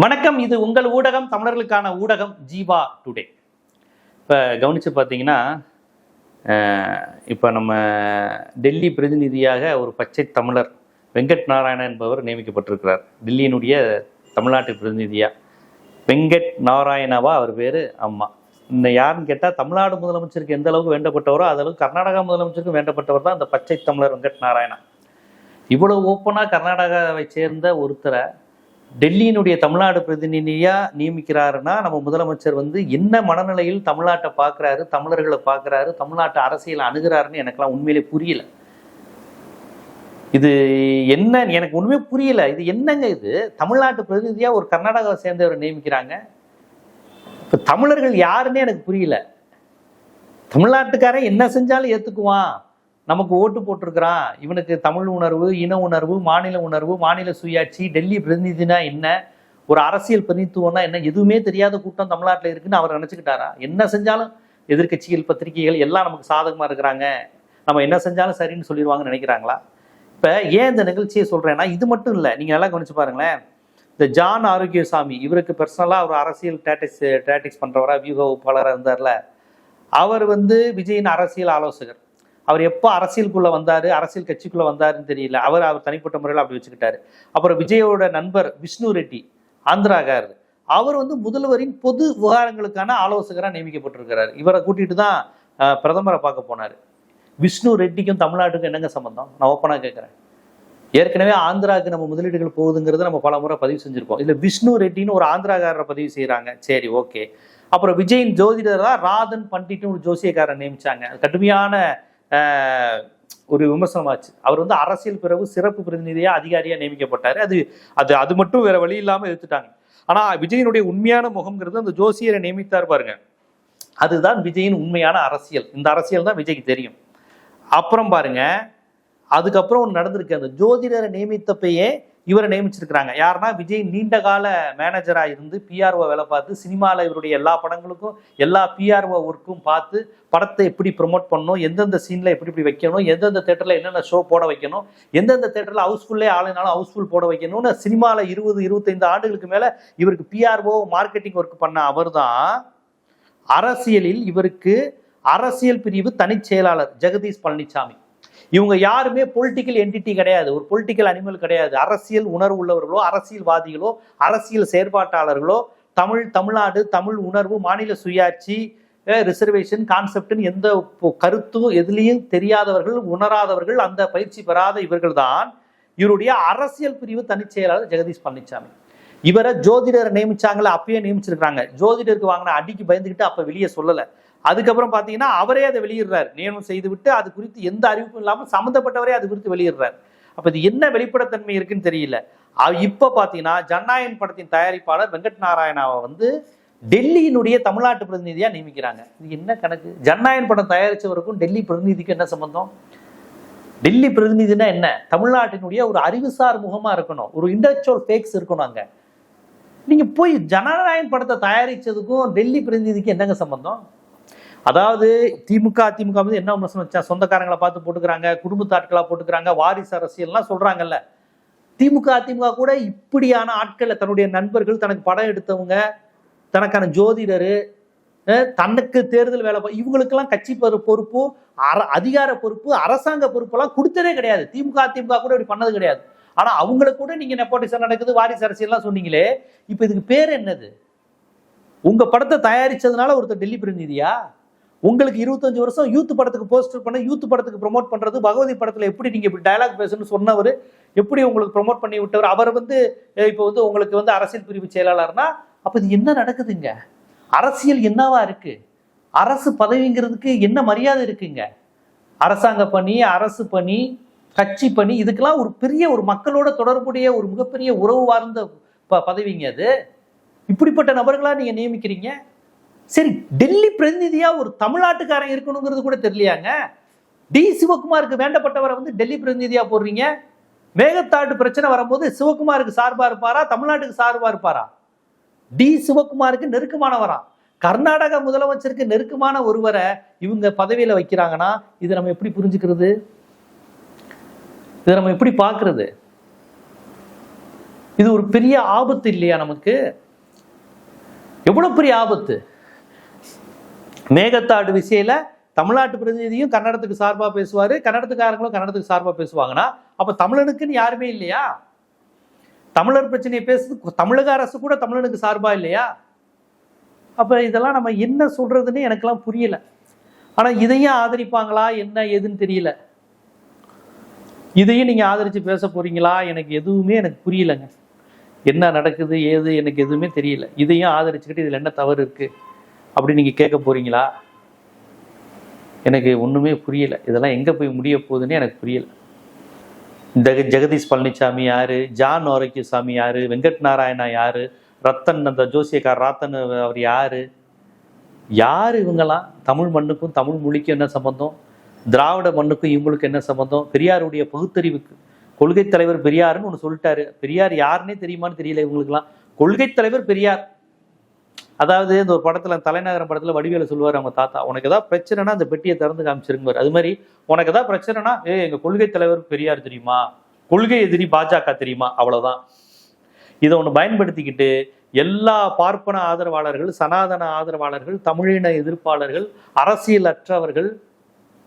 வணக்கம். இது உங்கள் ஊடகம், தமிழர்களுக்கான ஊடகம் ஜீவா டுடே. இப்போ கவனித்து பார்த்தீங்கன்னா, இப்போ நம்ம டெல்லி பிரதிநிதியாக ஒரு பச்சை தமிழர் வெங்கட் நாராயணன் என்பவர் நியமிக்கப்பட்டிருக்கிறார். டெல்லியினுடைய தமிழ்நாட்டு பிரதிநிதியாக வெங்கட் நாராயணவா அவர் பேர். அம்மா இன்னும் யாருன்னு கேட்டால், தமிழ்நாடு முதலமைச்சருக்கு எந்த அளவுக்கு வேண்டப்பட்டவரோ அதளவுக்கு கர்நாடகா முதலமைச்சருக்கும் வேண்டப்பட்டவர் தான் அந்த பச்சை தமிழர் வெங்கட் நாராயணா. இவ்வளோ ஓப்பனாக கர்நாடகாவை சேர்ந்த ஒருத்தரை டெல்லியினுடைய தமிழ்நாடு பிரதிநிதியா நியமிக்கிறாருன்னா, நம்ம முதலமைச்சர் என்ன மனநிலையில் தமிழ்நாட்டை பார்க்குறாரு, தமிழர்களை பார்க்குறாரு, தமிழ்நாட்டு அரசியல் அணுகிறாருன்னு எனக்கெல்லாம் உண்மையிலே புரியல. இது என்ன எனக்கு ஒண்ணுமே புரியல. இது என்னங்க? இது தமிழ்நாட்டு பிரதிநிதியா ஒரு கர்நாடகாவை சேர்ந்தவரை நியமிக்கிறாங்க. இப்ப தமிழர்கள் யாருன்னே எனக்கு புரியல. தமிழ்நாட்டுக்காரன் என்ன செஞ்சாலும் ஏத்துக்குவான், நமக்கு ஓட்டு போட்டிருக்கிறான், இவனுக்கு தமிழ் உணர்வு, இன உணர்வு, மாநில உணர்வு, மாநில சுயாட்சி, டெல்லி பிரதிநிதினா என்ன, ஒரு அரசியல் பிரதிநிதித்துவம்னா என்ன, எதுவுமே தெரியாத கூட்டம் தமிழ்நாட்டில் இருக்குன்னு அவர் நினைச்சுக்கிட்டாரா? என்ன செஞ்சாலும் எதிர்கட்சிகள், பத்திரிகைகள் எல்லாம் நமக்கு சாதகமா இருக்கிறாங்க, நம்ம என்ன செஞ்சாலும் சரின்னு சொல்லிடுவாங்கன்னு நினைக்கிறாங்களா? இப்ப ஏன் இந்த நிகழ்ச்சியை சொல்றேன்னா, இது மட்டும் இல்லை, நீங்க நல்லா கவனிச்சு பாருங்களேன். இந்த ஜான் ஆரோக்கியசாமி, இவருக்கு பர்சனலா ஒரு அரசியல் டாக்டிக்ஸ் பண்றவரா, வியூக வகுப்பாளராக இருந்தார்ல, அவர் விஜயின் அரசியல் ஆலோசகர். அவர் எப்போ அரசியலுக்குள்ள வந்தாரு, அரசியல் கட்சிக்குள்ள வந்தாருன்னு தெரியல. அவர் தனிப்பட்ட முறையில் அப்படி வச்சுக்கிட்டாரு. அப்புறம் விஜயோட நண்பர் விஷ்ணு ரெட்டி, ஆந்திராகார், அவர் முதல்வரின் பொது விவகாரங்களுக்கான ஆலோசகராக நியமிக்கப்பட்டிருக்கிறார். இவரை கூட்டிட்டு தான் பிரதமரை பார்க்க போனார். விஷ்ணு ரெட்டிக்கும் தமிழ்நாட்டுக்கும் என்னங்க சம்பந்தம்? நான் ஓப்பனாக கேட்குறேன். ஏற்கனவே ஆந்திராவுக்கு நம்ம முதலீடுகள் போகுதுங்கிறத நம்ம பல முறை பதிவு செஞ்சிருக்கோம். இல்லை விஷ்ணு ரெட்டின்னு ஒரு ஆந்திராகாரரை பதிவு செய்கிறாங்க, சரி ஓகே. அப்புறம் விஜயின் ஜோதிடரா ராதன் பண்டிட்னு ஒரு ஜோசியக்காரன் நியமிச்சாங்க. கடுமையான ஒரு விமர்சனமாச்சு. அவர் அரசியல் பிறகு சிறப்பு பிரதிநிதியா அதிகாரியா நியமிக்கப்பட்டாரு. அது மட்டும் வேற வழி இல்லாம எடுத்துட்டாங்க. ஆனா விஜயனுடைய உண்மையான முகம்ங்கிறது அந்த ஜோசியரை நியமித்தார் பாருங்க, அதுதான் விஜயின் உண்மையான அரசியல். இந்த அரசியல் தான் விஜய்க்கு தெரியும். அப்புறம் பாருங்க, அதுக்கப்புறம் ஒன்று நடந்திருக்கு. அந்த ஜோதிடரை நியமித்தப்பையே இவரை நியமிச்சிருக்கிறாங்க. யாருன்னா, விஜய் நீண்ட கால மேனேஜரா இருந்து பிஆர்ஓ வேலை பார்த்து, சினிமாவில் இவருடைய எல்லா படங்களுக்கும் எல்லா பிஆர்ஓ ஒர்க்கும் பார்த்து, படத்தை எப்படி ப்ரொமோட் பண்ணணும், எந்தெந்த சீன்ல எப்படி வைக்கணும், எந்தெந்த தேட்டர்ல என்னென்ன ஷோ போட வைக்கணும், எந்தெந்த தேட்டர்ல ஹவுஸ்ஃபுல்லே ஆளுனாலும் ஹவுஸ்ஃபுல் போட வைக்கணும்னு சினிமாவில் 20-25 ஆண்டுகளுக்கு மேல இவருக்கு பிஆர்ஓ மார்க்கெட்டிங் ஒர்க் பண்ண அவர் தான் அரசியலில் இவருக்கு அரசியல் பிரிவு தனி செயலாளர் ஜெகதீஷ் பழனிசாமி. இவங்க யாருமே பொலிட்டிக்கல் என்டிட்டி கிடையாது, ஒரு பொலிட்டிக்கல் அனிமல் கிடையாது. அரசியல் உணர்வு உள்ளவர்களோ, அரசியல்வாதிகளோ, அரசியல் செயற்பாட்டாளர்களோ, தமிழ்நாடு, தமிழ் உணர்வு, மாநில சுயாட்சி, ரிசர்வேஷன் கான்செப்ட்னு எந்த கருத்தும் எதுலையும் தெரியாதவர்கள், உணராதவர்கள், அந்த பயிற்சி பெறாத இவர்கள் தான் இவருடைய அரசியல் பிரிவு தனிச் செயலாளர் ஜெகதீஷ் பழனிசாமி. இவரை ஜோதிடரை நியமிச்சாங்களா, அப்பயே நியமிச்சிருக்காங்க. ஜோதிடருக்கு வாங்கின அடிக்கு பயந்துக்கிட்டு அப்ப வெளியே சொல்லலை. அதுக்கப்புறம் பார்த்தீங்கன்னா அவரே அதை வெளியிடுறாரு, நியமனம் செய்து விட்டு அது குறித்து எந்த அறிவிப்பும் இல்லாமல் சம்மந்தப்பட்டவரே அது குறித்து வெளியிடுறாரு. அப்போ இது என்ன வெளிப்படைத்தன்மை இருக்குன்னு தெரியல. இப்போ பார்த்தீங்கன்னா ஜனநாயகன் படத்தின் தயாரிப்பாளர் வெங்கட் நாராயணாவை டெல்லியினுடைய தமிழ்நாட்டு பிரதிநிதியாக நியமிக்கிறாங்க. இது என்ன கணக்கு? ஜனநாயகன் படம் தயாரித்தவருக்கும் டெல்லி பிரதிநிதிக்கும் என்ன சம்பந்தம்? டெல்லி பிரதிநிதினா என்ன? தமிழ்நாட்டினுடைய ஒரு அறிவுசார் முகமாக இருக்கணும், ஒரு இன்டெலெக்சுவல் ஃபேக்ஸ் இருக்கணும். அங்கே நீங்கள் போய் ஜனநாயகன் படத்தை தயாரித்ததுக்கும் டெல்லி பிரதிநிதிக்கும் என்னங்க சம்பந்தம்? அதாவது அதிமுக என்ன விமர்சனம் வச்சா, சொந்தக்காரங்களை பார்த்து போட்டுக்கிறாங்க, குடும்பத்தாட்களா போட்டுக்கிறாங்க, வாரிசு அரசியல்லாம் சொல்றாங்கல்ல. அதிமுக கூட இப்படியான ஆட்களை, தன்னுடைய நண்பர்கள், தனக்கு படம் எடுத்தவங்க, தனக்கான ஜோதிடரு, தனக்கு தேர்தல் வேலை, இவங்களுக்கெல்லாம் கட்சி பொறுப்பு, அதிகார பொறுப்பு, அரசாங்க பொறுப்பெல்லாம் கொடுத்ததே கிடையாது. அதிமுக கூட இப்படி பண்ணது கிடையாது. ஆனா அவங்களுக்கு கூட நீங்க நெப்போட்டிசம் நடக்குது, வாரிசு அரசியல்லாம் சொன்னீங்களே, இப்ப இதுக்கு பேர் என்னது? உங்க படத்தை தயாரிச்சதுனால ஒருத்தர் டெல்லி பிரதிநிதியா? உங்களுக்கு 25 வருஷம் யூத் படத்துக்கு போஸ்டர் பண்ண, யூத் படத்துக்கு ப்ரொமோட் பண்றது, பகவதி படத்துல எப்படி நீங்க இப்படி டயலாக் பேசணும்னு சொன்னவர், எப்படி உங்களுக்கு ப்ரொமோட் பண்ணி விட்டவர், அவர் இப்போ உங்களுக்கு அரசியல் பிரிவு செயலாளர்னா, அப்ப இது என்ன நடக்குதுங்க? அரசியல் என்னவா இருக்கு? அரசு பதவிங்கிறதுக்கு என்ன மரியாதை இருக்குங்க? அரசாங்க பணி, அரசு பணி, கட்சி பணி, இதுக்கெல்லாம் ஒரு பெரிய, ஒரு மக்களோட தொடர்புடைய ஒரு மிகப்பெரிய உறவு வார்ந்த பதவிங்க அது. இப்படிப்பட்ட நபர்களா நீங்க நியமிக்கிறீங்க. சரி, டெல்லி பிரதிநிதியா ஒரு தமிழ்நாட்டுக்காரன் இருக்கணுங்கிறது கூட தெரியலையாங்க? டி சிவகுமாருக்கு வேண்டப்பட்டவரை டெல்லி பிரதிநிதியா போடுறீங்க. மேகத்தாட்டு பிரச்சனை வரும்போது சிவகுமாருக்கு சார்பா இருப்பாரா, தமிழ்நாட்டுக்கு சார்பா இருப்பாரா? டி சிவகுமாருக்கு நெருக்கமானவரா, கர்நாடக முதலமைச்சருக்கு நெருக்கமான ஒருவரை இவங்க பதவியில வைக்கிறாங்கன்னா, இதை நம்ம எப்படி புரிஞ்சுக்கிறது? இதை நம்ம எப்படி பார்க்கறது? இது ஒரு பெரிய ஆபத்து இல்லையா நமக்கு? எவ்வளவு பெரிய ஆபத்து. மேகதாடு விஷயத்துல தமிழ்நாட்டு பிரதிநிதியும் கன்னடத்துக்கு சார்பா பேசுவாரு, கன்னடத்துக்காரங்களும் கன்னடத்துக்கு சார்பா பேசுவாங்கன்னா அப்ப தமிழனுக்குன்னு யாருமே இல்லையா? தமிழர் பிரச்சனையை பேசுறது தமிழக அரசு கூட தமிழனுக்கு சார்பா இல்லையா? அப்ப இதெல்லாம் நம்ம என்ன சொல்றதுன்னு எனக்கெல்லாம் புரியல. ஆனா இதையும் ஆதரிப்பாங்களா என்ன ஏதுன்னு தெரியல. இதையும் நீங்க ஆதரிச்சு பேச போறீங்களா? எனக்கு எதுவுமே எனக்கு புரியலங்க. என்ன நடக்குது ஏது எனக்கு எதுவுமே தெரியல. இதையும் ஆதரிச்சுக்கிட்டு இதுல என்ன தவறு இருக்கு அப்படி நீங்க கேட்க போறீங்களா? எனக்கு ஒண்ணுமே புரியல. இதெல்லாம் எங்க போய் முடிய போகுதுன்னு எனக்கு புரியல. இந்த ஜெகதீஷ் பழனிசாமி யாரு, ஜான் ஆரோக்கியசாமி யாரு, வெங்கட் நாராயணா யாரு, ரத்தன் அந்த ஜோசியக்கார் ராத்தன் அவர் யாரு யாரு இவங்கெல்லாம்? தமிழ் மண்ணுக்கும் தமிழ் மொழிக்கும் என்ன சம்பந்தம்? திராவிட மண்ணுக்கும் இவங்களுக்கு என்ன சம்பந்தம்? பெரியாருடைய பகுத்தறிவுக்கு கொள்கை தலைவர் பெரியாருன்னு ஒன்று சொல்லிட்டாரு. பெரியார் யாருன்னே தெரியுமான்னு தெரியல இவங்களுக்குலாம். கொள்கை தலைவர் பெரியார். அதாவது இந்த ஒரு படத்துல தலைநகரம் படத்துல வடிவேல சொல்லுவார் அவங்க தாத்தா, உனக்கு ஏதாவது பிரச்சனைனா அந்த பெட்டியை திறந்து காமிச்சிருங்க. அது மாதிரி உனக்கு ஏதாவது பிரச்சனைனா எங்க கொள்கை தலைவர் பெரியார் தெரியுமா, கொள்கை எதிரி பாஜக தெரியுமா, அவ்வளவுதான். இதை ஒன்று பயன்படுத்திக்கிட்டு எல்லா பார்ப்பன ஆதரவாளர்கள், சனாதன ஆதரவாளர்கள், தமிழின எதிர்ப்பாளர்கள், அரசியல் அற்றவர்கள்,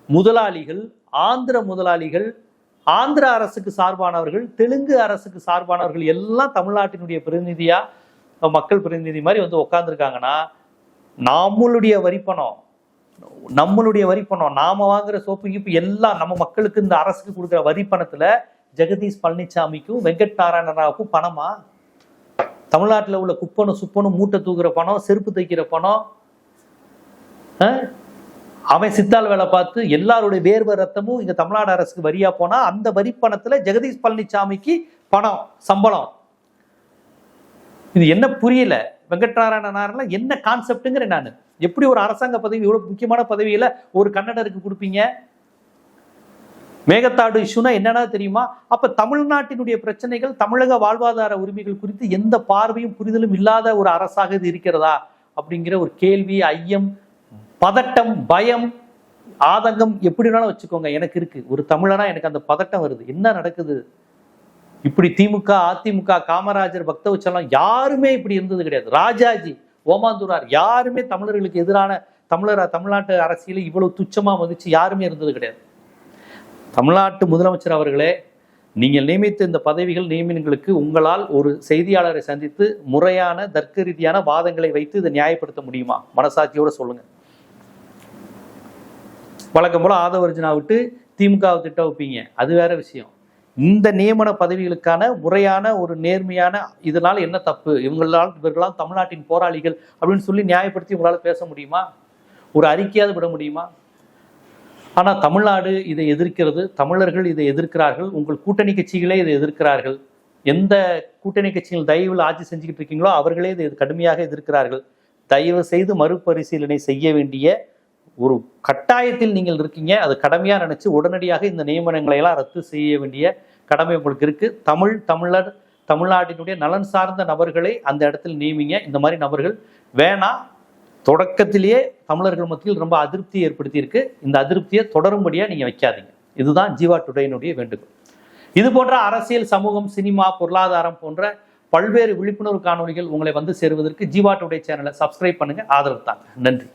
முதலாளிகள், ஆந்திர முதலாளிகள், ஆந்திர அரசுக்கு சார்பானவர்கள், தெலுங்கு அரசுக்கு சார்பானவர்கள் எல்லாம் தமிழ்நாட்டினுடைய பிரதிநிதியா மக்கள் பிரதிநிதி மாதிரி வந்து உட்காந்துருக்காங்கன்னா நம்மளுடைய வரிப்பணம் நாம வாங்குற சோப்பு கிப்பு எல்லாம் நம்ம மக்களுக்கு இந்த அரசுக்கு கொடுக்குற வரிப்பணத்துல ஜெகதீஷ் பழனிசாமிக்கும் வெங்கட் நாராயணராவுக்கும் பணமா? தமிழ்நாட்டில் உள்ள குப்பனும் சுப்பனும் மூட்டை தூக்குற பணம், செருப்பு தைக்கிற பணம், அவன் சித்தால் வேலை பார்த்து எல்லாருடைய வேர்வை ரத்தமும் இங்க தமிழ்நாடு அரசுக்கு வரியா போனா அந்த வரி பணத்துல ஜெகதீஷ் பழனிசாமிக்கு பணம் சம்பளம். இது என்ன புரியல. வெங்கட் நாராயண என்ன கான்செப்ட்ங்கிற நான் எப்படி ஒரு அரசாங்க பதவி இவ்வளவு முக்கியமான பதவியில ஒரு கன்னடருக்கு கொடுப்பீங்க? மேகதாடு இஷ்யூனா என்னன்னா தெரியுமா? அப்ப தமிழ்நாட்டினுடைய பிரச்சனைகள், தமிழக வாழ்வாதார உரிமைகள் குறித்து எந்த பார்வையும் புரிதலும் இல்லாத ஒரு அரசாக இது இருக்கிறதா அப்படிங்கிற ஒரு கேள்வி, ஐயம், பதட்டம், பயம், ஆதங்கம் எப்படினாலும் வச்சுக்கோங்க எனக்கு இருக்கு. ஒரு தமிழனா எனக்கு அந்த பதட்டம் வருது. என்ன நடக்குது? இப்படி திமுக, அதிமுக, காமராஜர், பக்தவச்சலம் யாருமே இப்படி இருந்தது கிடையாது. ராஜாஜி, ஓமாந்தூரார் யாருமே தமிழர்களுக்கு எதிரான தமிழ்நாட்டு அரசியல இவ்வளவு துச்சமா வந்துச்சு யாருமே இருந்தது கிடையாது. தமிழ்நாட்டு முதலமைச்சர் அவர்களே, நீங்கள் நியமித்த இந்த பதவிகள் நியமனங்களுக்கு உங்களால் ஒரு செய்தியாளரை சந்தித்து முறையான தர்க்க ரீதியான வாதங்களை வைத்து இதை நியாயப்படுத்த முடியுமா? மனசாட்சியோட சொல்லுங்க. வழக்கம் போல ஆதவர்ஜனா விட்டு திமுகவை திட்ட வைப்பீங்க, அது வேற விஷயம். இந்த நியமன பதவிகளுக்கான முறையான ஒரு நேர்மையான இதனால என்ன தப்பு, இவர்களால் தமிழ்நாட்டின் போராளிகள் அப்படின்னு சொல்லி நியாயப்படுத்தி உங்களால் பேச முடியுமா? ஒரு அறிக்கையாவது விட முடியுமா? ஆனா தமிழ்நாடு இதை எதிர்க்கிறது, தமிழர்கள் இதை எதிர்க்கிறார்கள், உங்கள் கூட்டணி கட்சிகளே இதை எதிர்க்கிறார்கள். எந்த கூட்டணி கட்சிகள் தயவில் ஆட்சி செஞ்சுக்கிட்டு இருக்கீங்களோ அவர்களே இதை கடுமையாக எதிர்க்கிறார்கள். தயவு செய்து மறுபரிசீலனை செய்ய வேண்டிய ஒரு கட்டாயத்தில் நீங்கள் இருக்கீங்க. அது கடமையா நினைச்சு உடனடியாக இந்த நியமனங்களை எல்லாம் ரத்து செய்ய வேண்டிய கடமை உங்களுக்கு இருக்கு. தமிழர் தமிழ்நாட்டினுடைய நலன் சார்ந்த நபர்களை அந்த இடத்தில் நியமிங்க. இந்த மாதிரி நபர்கள் வேணாம். தொடக்கத்திலேயே தமிழர்கள் மத்தியில் ரொம்ப அதிருப்தி ஏற்படுத்தி இருக்கு. இந்த அதிருப்தியை தொடரும்படியா நீங்க வைக்காதீங்க. இதுதான் ஜீவா டுடேனுடைய வேண்டுகோள். இது போன்ற அரசியல், சமூகம், சினிமா, பொருளாதாரம் போன்ற பல்வேறு விழிப்புணர்வு காணொலிகள் உங்களை வந்து சேருவதற்கு ஜீவா டுடே சேனலை சப்ஸ்கிரைப் பண்ணுங்க, ஆதரவு தாங்க. நன்றி.